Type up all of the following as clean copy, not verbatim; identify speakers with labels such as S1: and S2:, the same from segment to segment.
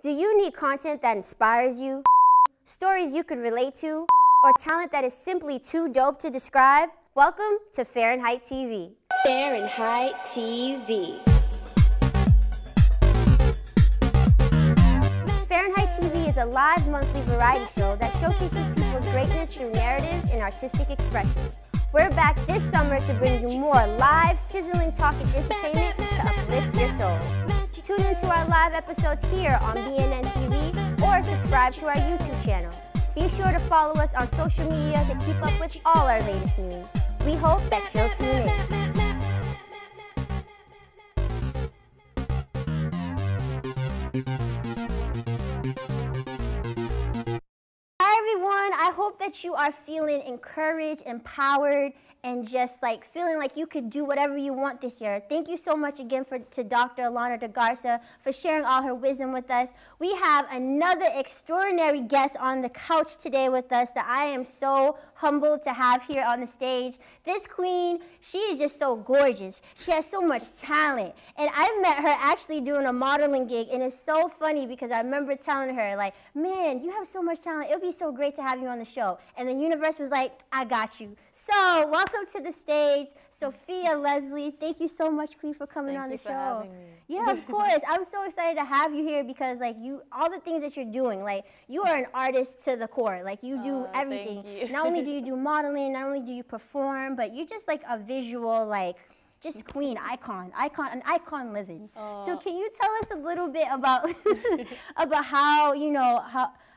S1: Do you need content that inspires you, stories you could relate to, or talent that is simply too dope to describe? Welcome to Fahrenheit TV. Fahrenheit TV. Fahrenheit TV is a live monthly variety show that showcases people's greatness through narratives and artistic expression. We're back this summer to bring you more live, sizzling talk and entertainment to uplift your soul. Tune into our live episodes here on BNN TV or subscribe to our YouTube channel. Be sure to follow us on social media to keep up with all our latest news. We hope that you'll tune in. I hope that you are feeling encouraged, empowered, and just like feeling like you could do whatever you want this year. Thank you so much again to Dr. Alana de Garza for sharing all her wisdom with us. We have another extraordinary guest on the couch today with us that I am so humbled to have here on the stage. This queen, she is just so gorgeous. She has so much talent. And I met her actually doing a modeling gig, and it's so funny because I remember telling her, like, man, you have so much talent. It would be so great to have you on the show. And the universe was like, I got you. So welcome to the stage, Safiya Leslie. Thank you so much, Queen, for coming on the show.
S2: Thank you for having me.
S1: Yeah, of course. I'm so excited to have you here because, like, all the things that you're doing, like, you are an artist to the core. Like, you do everything.
S2: Thank you.
S1: Not only do you do modeling, not only do you perform, but you're just like a visual, like, just queen, an icon living. So can you tell us a little bit about about how,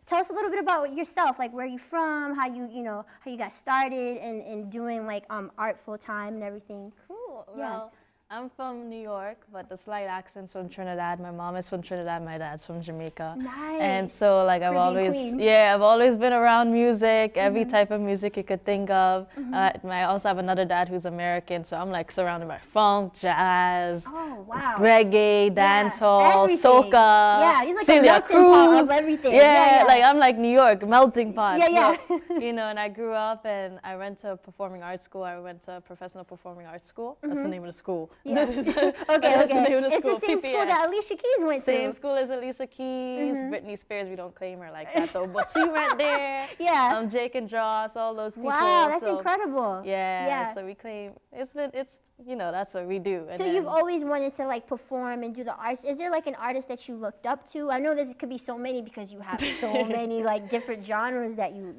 S1: tell us a little bit about yourself, like where you're from, how you got started in doing like art full time and everything.
S2: Cool.
S1: Yes.
S2: Well, I'm from New York, but the slight accent's from Trinidad. My mom is from Trinidad, my dad's from Jamaica.
S1: Nice.
S2: And so like I've always been around music, every type of music you could think of. I also have another dad who's American, so I'm like surrounded by funk, jazz, reggae, dancehall, soca,
S1: he's like
S2: Celia
S1: a melting pot of everything.
S2: Like I'm like New York, melting pot.
S1: Yeah.
S2: And I grew up and I went to performing arts school. I went to professional performing arts school. That's the name of the school.
S1: Yeah.
S2: That's the name of the
S1: it's
S2: school.
S1: the same school that Alicia Keys went to.
S2: Same school as Alicia Keys. Britney Spears, we don't claim her like that though, but she went there.
S1: Yeah.
S2: Jake and Joss, all those people.
S1: Wow, that's incredible.
S2: Yeah. So we claim it's that's what we do.
S1: So you've always wanted to like perform and do the arts. Is there like an artist that you looked up to? I know there could be so many because you have so many like different genres that you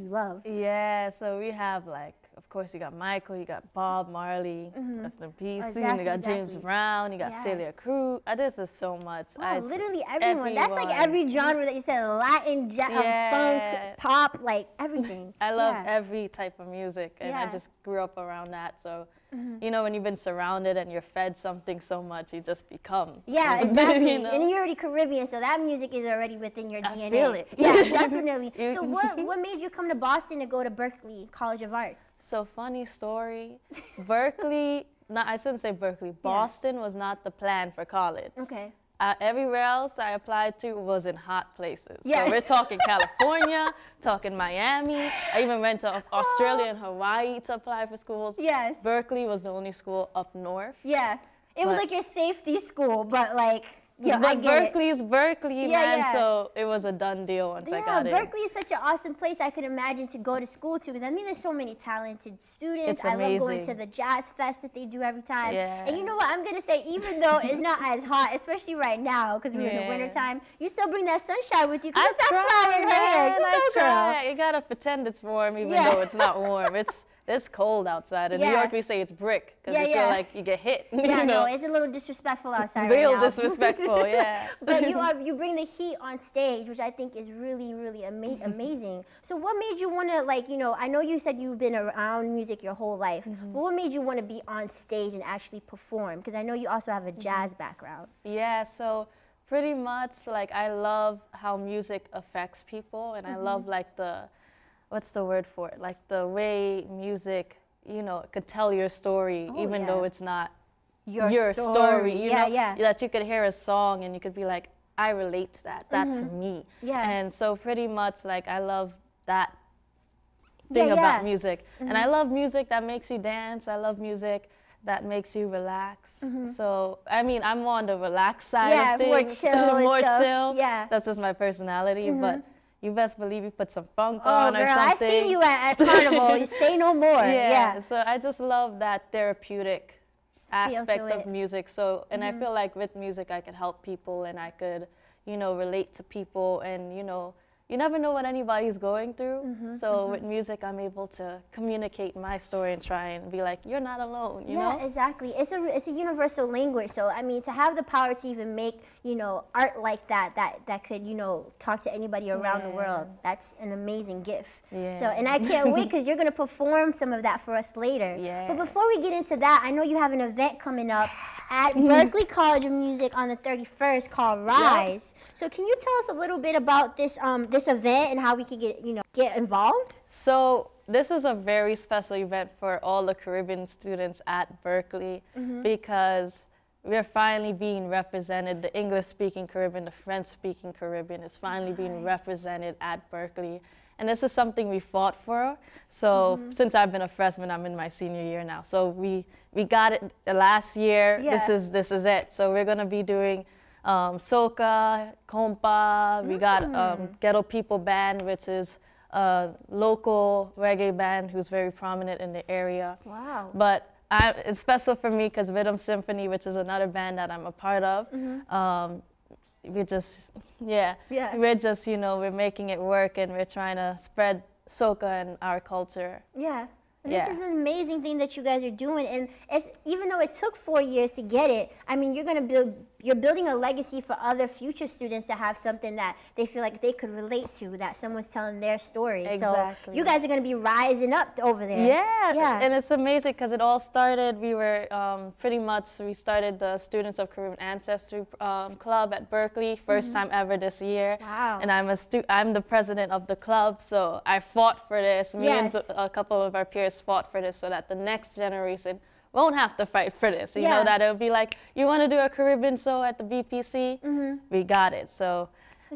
S1: love.
S2: Yeah. So we have like, of course, you got Michael, you got Bob Marley, rest in peace. You got James Brown, you got Celia Cruz. This is so much.
S1: Wow, literally everyone. That's like every genre that you said, Latin, funk, pop, like everything.
S2: I love every type of music, and I just grew up around that. So, when you've been surrounded and you're fed something so much, you just become.
S1: Yeah, exactly. And you're already Caribbean, so that music is already within your DNA.
S2: I feel it.
S1: Yeah, definitely. So what made you come to Boston to go to Berklee College of Arts?
S2: So funny story. Berklee, I shouldn't say Berklee. Boston was not the plan for college.
S1: Okay.
S2: Everywhere else I applied to was in hot places. So we're talking California, talking Miami. I even went to Australia and Hawaii to apply for schools.
S1: Yes.
S2: Berklee was the only school up north.
S1: Yeah. It was like your safety school, but like,
S2: but Berklee's Berklee, man, so it was a done deal once I got in.
S1: Berklee is such an awesome place I could imagine to go to school to, because I mean there's so many talented students.
S2: It's amazing.
S1: I love going to the jazz fest that they do every time. Yeah. And you know what, I'm going to say, even though it's not as hot, especially right now, because we're in the wintertime, you still bring that sunshine with you. Look at that flower in her hair.
S2: I try. You got to pretend it's warm even though it's not warm. It's cold outside. In New York, we say it's brick because you feel like you get hit.
S1: No, it's a little disrespectful outside
S2: Real
S1: right now.
S2: disrespectful, yeah.
S1: But you bring the heat on stage, which I think is really, really amazing. So what made you want to, like, I know you said you've been around music your whole life, but what made you want to be on stage and actually perform? Because I know you also have a jazz background.
S2: Yeah, so pretty much, like, I love how music affects people, and I love, like, what's the word for it? Like the way music, could tell your story, even though it's not your story. That you could hear a song and you could be like, I relate to that. That's me. Yeah. And so pretty much like I love that thing about music. And I love music that makes you dance. I love music that makes you relax. So, I mean, I'm more on the relaxed side of things.
S1: More chill
S2: more
S1: and stuff.
S2: chill.
S1: Yeah.
S2: That's just my personality, but you best believe you put some funk on or
S1: girl,
S2: something.
S1: I seen you at Carnival. You say no more.
S2: Yeah. So I just love that therapeutic aspect of music. So, and I feel like with music, I could help people and I could, you know, relate to people and, you know, you never know what anybody's going through. So with music, I'm able to communicate my story and try and be like, you're not alone, you know?
S1: Yeah, exactly. It's a universal language. So, I mean, to have the power to even make, you know, art like that could, you know, talk to anybody around the world, that's an amazing gift.
S2: Yeah.
S1: So, and I can't wait because you're going to perform some of that for us later.
S2: Yeah.
S1: But before we get into that, I know you have an event coming up at Berklee College of Music on the 31st called Rise. So can you tell us a little bit about this this event and how we can get involved?
S2: So this is a very special event for all the Caribbean students at Berklee because we're finally being represented. The English-speaking Caribbean, the French-speaking Caribbean is finally being represented at Berklee. And this is something we fought for. So since I've been a freshman, I'm in my senior year now. So we got it last year.
S1: Yeah.
S2: This is it. So we're gonna be doing soca, compa. We got Ghetto People Band, which is a local reggae band who's very prominent in the area.
S1: Wow.
S2: But it's special for me because Rhythm Symphony, which is another band that I'm a part of, we're just, we're just, you know, we're making it work and we're trying to spread soca and our culture.
S1: Yeah. And this is an amazing thing that you guys are doing, and it's, even though it took 4 years to get it, I mean, you're building a legacy for other future students to have something that they feel like they could relate to, that someone's telling their story.
S2: Exactly.
S1: So you guys are going to be rising up over there.
S2: Yeah. And it's amazing because it all started, we were we started the Students of Caribbean Ancestry Club at Berklee, first time ever this year.
S1: Wow.
S2: And I'm the president of the club, so I fought for this. Me and a couple of our peers fought for this so that the next generation won't have to fight for this. You know, that it'll be like, you want to do a Caribbean show at the BPC? We got it. So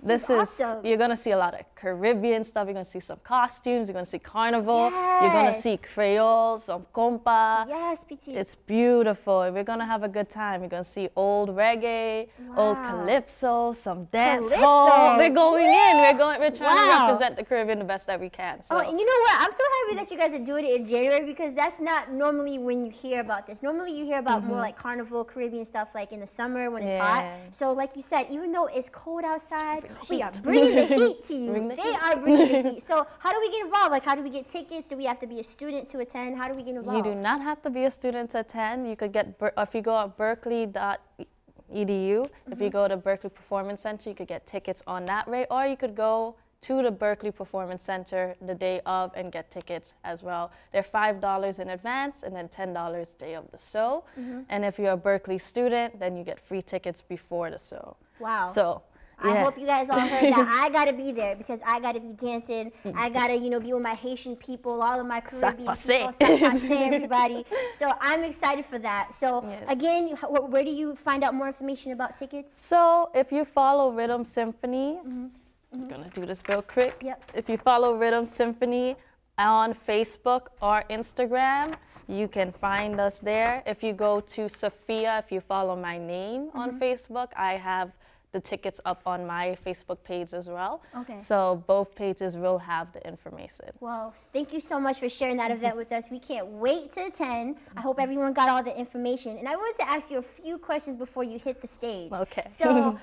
S2: this is awesome. You're going to see a lot of Caribbean stuff. You're going to see some costumes. You're going to see carnival. You're going to see Creole, some compa.
S1: Yes, PT.
S2: It's beautiful. We're going to have a good time. You're going to see old reggae, old calypso, some dance hall. We're going in. We're trying to represent the Caribbean the best that we can. So.
S1: Oh, and you know what? I'm so happy that you guys are doing it in January because that's not normally when you hear about this. Normally you hear about more like carnival, Caribbean stuff like in the summer when it's hot. So like you said, even though it's cold outside, we are bringing the heat to you. They are bringing the heat. So how do we get involved? Like, how do we get tickets? Do we have to be a student to attend? How do we get involved?
S2: You do not have to be a student to attend. You could get, if you go at berklee.edu, if you go to Berklee Performance Center, you could get tickets on that rate, or you could go to the Berklee Performance Center the day of and get tickets as well. They're $5 in advance and then $10 day of the show. And if you're a Berklee student, then you get free tickets before the show.
S1: Wow.
S2: So.
S1: I hope you guys all heard that. I gotta be there because I gotta be dancing. I gotta, you know, be with my Haitian people, all of my Caribbean people, everybody. So I'm excited for that. So again, where do you find out more information about tickets?
S2: So if you follow Rhythm Symphony, I'm gonna do this real quick. If you follow Rhythm Symphony on Facebook or Instagram, you can find us there. If you go to Safiya, if you follow my name on Facebook, I have the tickets up on my Facebook page as well. Okay. So both pages will have the information.
S1: Well, thank you so much for sharing that event with us. We can't wait to attend. I hope everyone got all the information. And I wanted to ask you a few questions before you hit the stage.
S2: Okay.
S1: So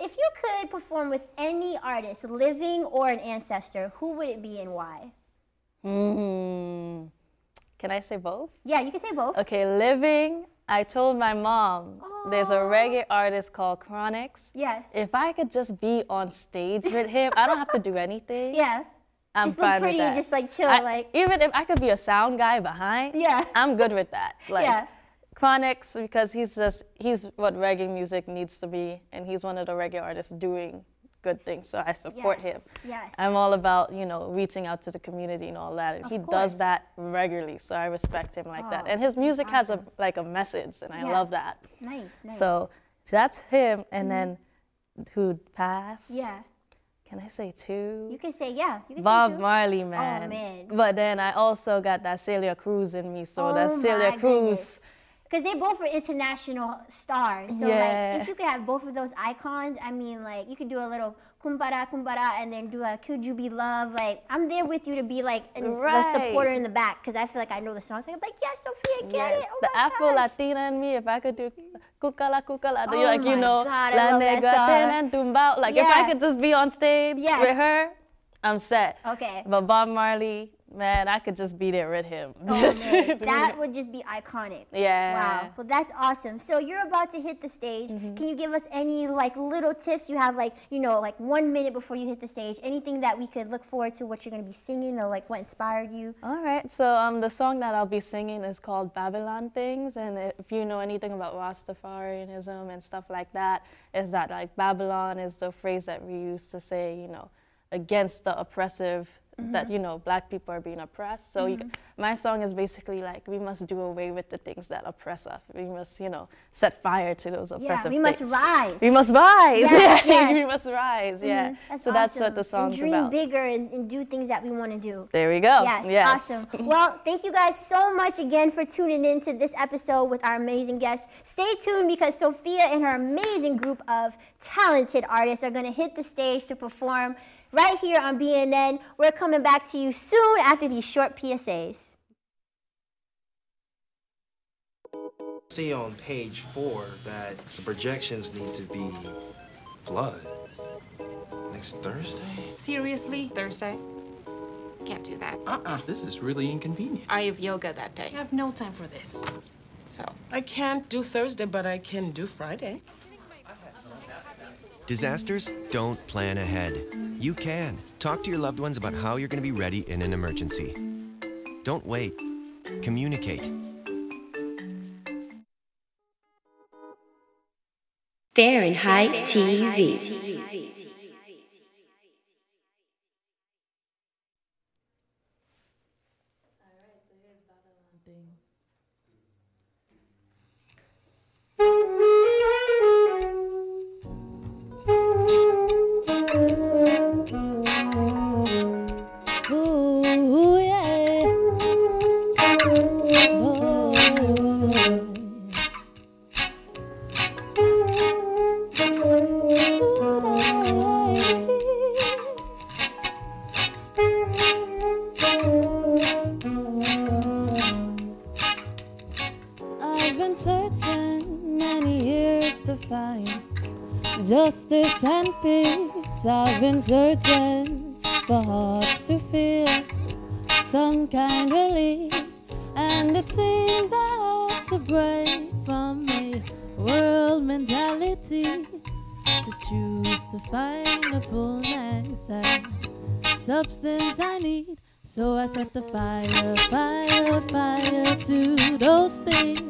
S1: if you could perform with any artist, living or an ancestor, who would it be and why?
S2: Can I say both?
S1: Yeah, you can say both.
S2: Okay, living, I told my mom, there's a reggae artist called Chronix.
S1: Yes.
S2: If I could just be on stage with him, I don't have to do anything.
S1: Yeah.
S2: I'm
S1: just
S2: fine
S1: look pretty
S2: with that.
S1: And just like chill,
S2: even if I could be a sound guy behind, I'm good with that. Like Chronix, because he's what reggae music needs to be, and he's one of the reggae artists doing good things, so I support him.
S1: Yes.
S2: I'm all about, you know, reaching out to the community and all that, and he does that regularly, so I respect him like that. And his music has a message, and I love that.
S1: Nice, nice.
S2: So that's him, and then who passed?
S1: Yeah.
S2: Can I say two?
S1: You can say, you can
S2: Bob
S1: say two.
S2: Marley, man.
S1: Oh, man.
S2: But then I also got that Celia Cruz in me, so that Celia Cruz
S1: Because they both are international stars. So like, if you could have both of those icons, I mean, like, you could do a little kumbara kumbara and then do a could you be love. Like, I'm there with you to be like the supporter in the back, because I feel like I know the songs. I'm like, yeah, Sophia, get it. Oh
S2: the
S1: my
S2: Afro
S1: gosh.
S2: Latina in me, if I could do kukala kukala,
S1: Oh
S2: like, you know,
S1: God, I
S2: la
S1: love that
S2: negra
S1: song.
S2: and tumbao. Like, if I could just be on stage with her, I'm set.
S1: Okay.
S2: But Bob Marley, man, I could just be there with him.
S1: Oh, man. That would just be iconic.
S2: Yeah.
S1: Wow. Well, that's awesome. So you're about to hit the stage. Can you give us any like little tips? You have like, you know, like 1 minute before you hit the stage. Anything that we could look forward to what you're going to be singing or like what inspired you?
S2: All right. So the song that I'll be singing is called Babylon Things. And if you know anything about Rastafarianism and stuff like that, is that like Babylon is the phrase that we use to say, you know, against the oppressive, that, you know, black people are being oppressed. So my song is basically like, we must do away with the things that oppress us. We must, you know, set fire to those oppressive
S1: we
S2: things.
S1: must rise.
S2: We must rise.
S1: Yes, yes.
S2: We must rise,
S1: That's
S2: so
S1: awesome.
S2: that's what the song's
S1: and dream
S2: about.
S1: bigger and do things that we want to do.
S2: There we go.
S1: Yes, awesome. Well, thank you guys so much again for tuning in to this episode with our amazing guests. Stay tuned because Sophia and her amazing group of talented artists are going to hit the stage to perform right here on BNN. We're coming back to you soon after these short PSAs.
S3: See on page 4 that the projections need to be blood. Next Thursday?
S4: Seriously? Thursday? Can't do that.
S5: This is really inconvenient.
S4: I have yoga that day. I have no time for this. So.
S6: I can't do Thursday, but I can do Friday.
S7: Disasters don't plan ahead. You can. Talk to your loved ones about how you're going to be ready in an emergency. Don't wait. Communicate.
S8: Fahrenheit TV.
S2: Ooh, yeah. I've been searching many years to find justice and peace. I've been searching for hearts to feel some kind of release, and it seems I have to break from a world mentality to choose to find the fullness and substance I need. So I set the fire, fire, fire to those things.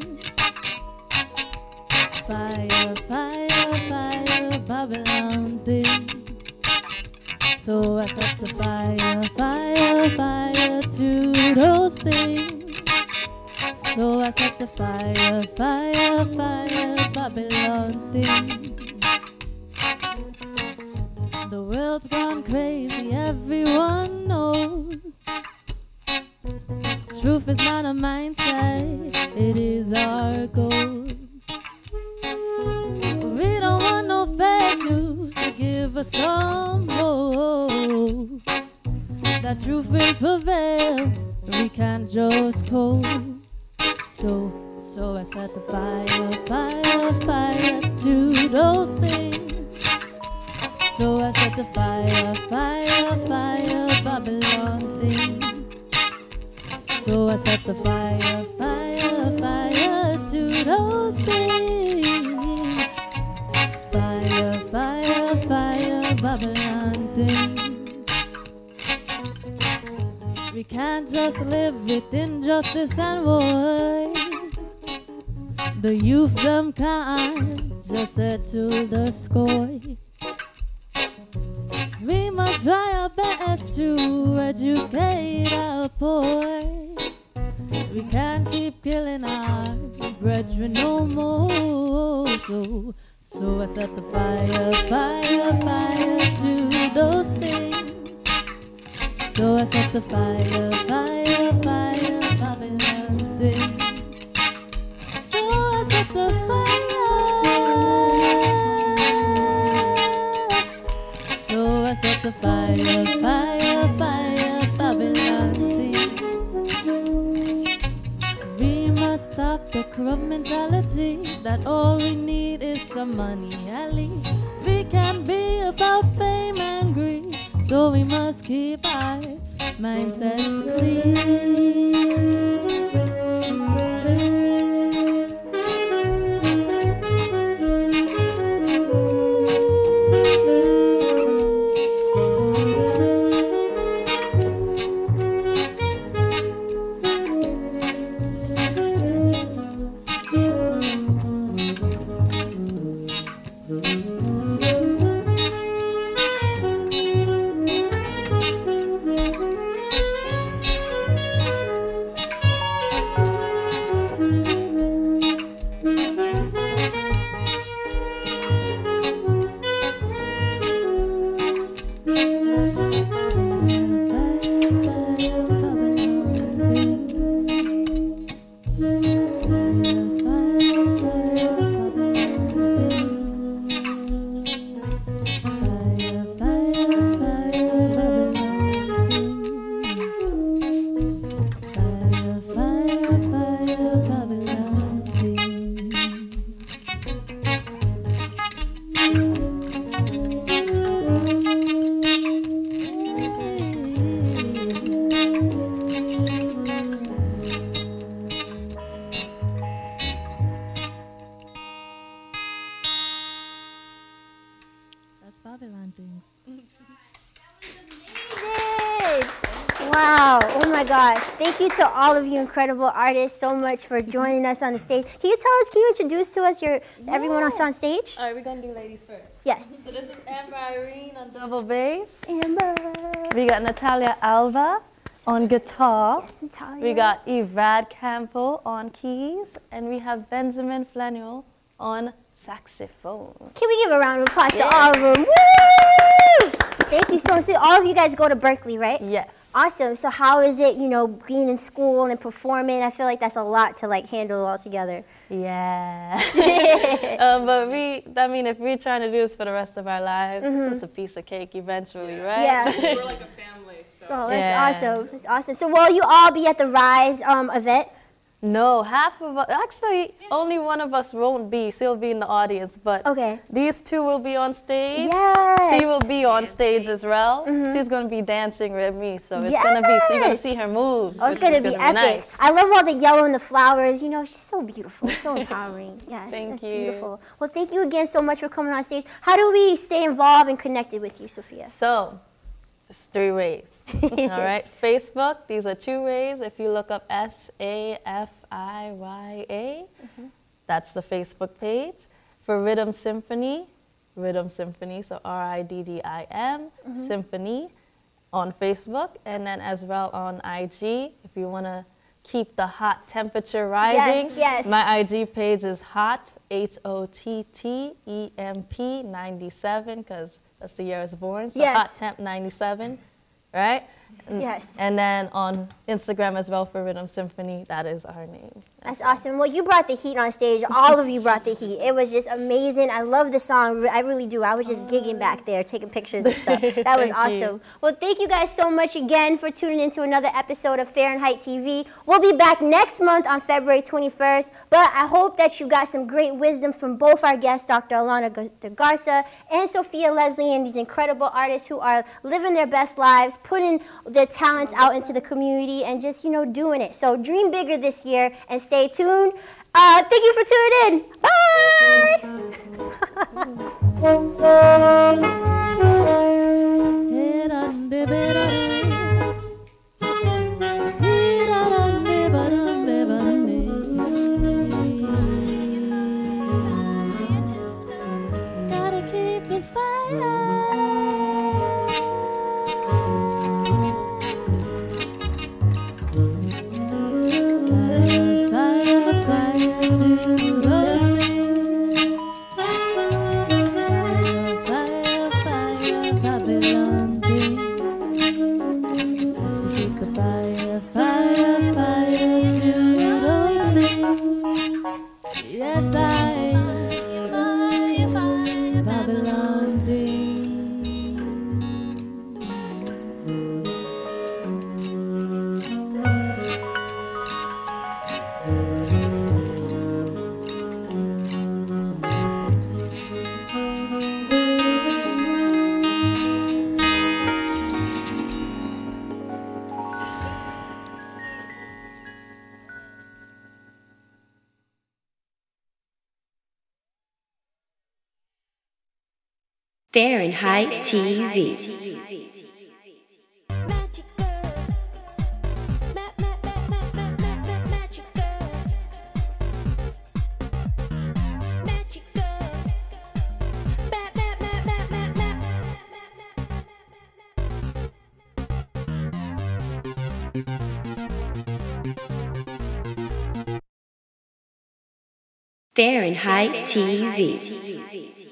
S2: Fire, fire, fire, Babylon things. So I set the fire, fire, fire to those things. So I set the fire, fire, fire, Babylon things. The world's gone crazy, everyone knows. Truth is not a mindset, it is our goal. We don't want no fake news to give us some hope that truth will prevail. We can't just cope. So I set the fire, fire, fire to those things. So I set the fire, fire, fire, Babylon things. So I set the fire, fire, fire to those things. Fire, fire, fire, Babylon things. We can't just live with injustice and war. The youth them can't just settle the score. We must try our best to educate our poor. We can't keep killing our brethren no more. So I set the fire, fire, fire to those things. So I set the fire, fire, fire, Babylon things. So
S9: start the fire, fire, fire, Babylon thing. We must stop the corrupt mentality that all we need is some money, Ali. We can't be about fame and greed, so we must keep our mindsets clean.
S1: Wow. Oh my gosh. Thank you to all of you incredible artists so much for joining us on the stage. Can you introduce to us everyone else on stage?
S2: All right, we're going to do ladies first.
S1: Yes.
S2: So this is Amber Irene on double bass.
S1: Amber.
S2: We got Natalia Alava on guitar.
S1: Yes, Natalia.
S2: We got Evad Campbell on keys. And we have Benjamin Flenyol on saxophone.
S1: Can we give a round of applause to all of them? Woo! Thank you so much. So all of you guys go to Berklee, right?
S2: Yes.
S1: Awesome. So how is it, being in school and performing? I feel like that's a lot to handle all together.
S2: Yeah. But if we're trying to do this for the rest of our lives, it's just a piece of cake eventually, right?
S1: Yeah.
S6: We're like a family. So.
S1: Oh, that's awesome. That's awesome. So will you all be at the Rise event?
S2: No, half of us, actually only one of us won't be, so he'll be in the audience, but these two will be on stage.
S1: Yes.
S2: She will be on stage as well. She's going to be dancing with me, so it's going to be, so you're going to see her moves.
S1: Oh, it's going to be epic. Nice. I love all the yellow and the flowers. She's so beautiful, so empowering. Yes, that's beautiful. Well, thank you again so much for coming on stage. How do we stay involved and connected with you, Safiya?
S2: So, it's 3 ways. All right, Facebook, these are 2 ways. If you look up Safiya, that's the Facebook page. For Rhythm Symphony, so RIDDIM, Symphony on Facebook. And then as well on IG, if you want to keep the hot temperature rising.
S1: Yes.
S2: My IG page is hot, HOTTEMP 97, because that's the year I was born. So hot temp 97. Right?
S1: Yes.
S2: And then on Instagram as well for Rhythm Symphony, that is our name.
S1: That's awesome. Well, you brought the heat on stage. All of you brought the heat. It was just amazing. I love the song. I really do. I was just gigging back there, taking pictures and stuff. That was awesome. Well, thank you guys so much again for tuning in to another episode of Fahrenheit TV. We'll be back next month on February 21st, but I hope that you got some great wisdom from both our guests, Dr. Alana Garza and Safiya Leslie, and these incredible artists who are living their best lives, putting their talents out into the community and just, doing it. So dream bigger this year and stay tuned. Thank you for tuning in.
S9: Gotta keep the fire. Fire to those things. Fire, fire,
S8: Fahrenheit TV. Fahrenheit TV.